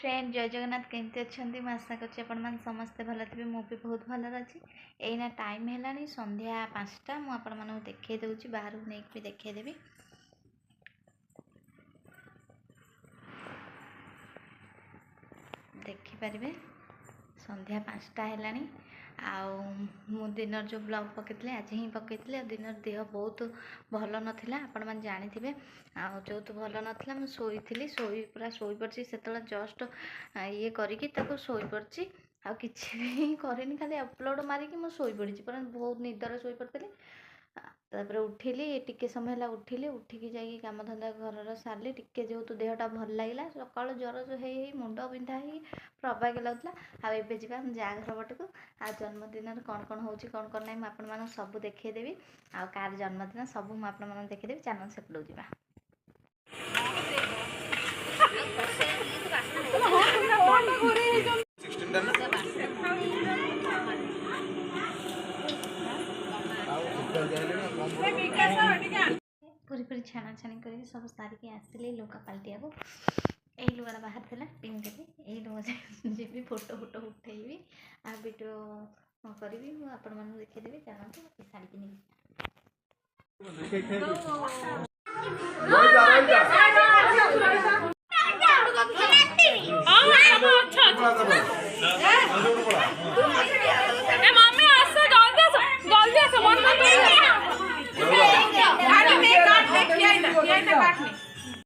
friend जय जगन्नाथ केमती अच्छा मुझे आशा कर समस्ते भल थे मुझे बहुत भल अच्छी यहीना टाइम है संध्या 5टा मुझे देखे दूसरी बाहर नहीं भी देखदेवी देखिपारे संध्या 5टा है दिन जो ब्लॉग पकई आज ही पकई दिन देह बहुत भल नाला आपण मैंने जानी जो तो भल नाला मुझे शोई पूरा शोई पड़ी से जस्ट ये करके शोई पड़ी आ किसी भी करनी खाली अपलोड मारिकी मुझे शोई पड़ी बहुत निदर शोई पड़ी तापर उठिली टिके समय है उठिली उठिकी जाकि काम धंदा घर सारे टिके जेहतु देहटा भल लगे सका ज्वर जो है मुंड बिंधा ही प्रभाग लगुला आबे जा घर पटक आ जन्मदिन कौन कौन हो कौन ना मुझे सब देखदेवी आ कार जन्मदिन सब मुझे देखदेवी चैनल सेपटू जा पूरी पूरी छाणा छाणी कर सब सारिकी आसली लुगा पलटिया को यही लुगा बाहर था पिंधि यही लुगा जी फोटो फोटो उठेबी आ वीडियो करी आपण मन देखदेवी चलते शाढ़ी पिंधि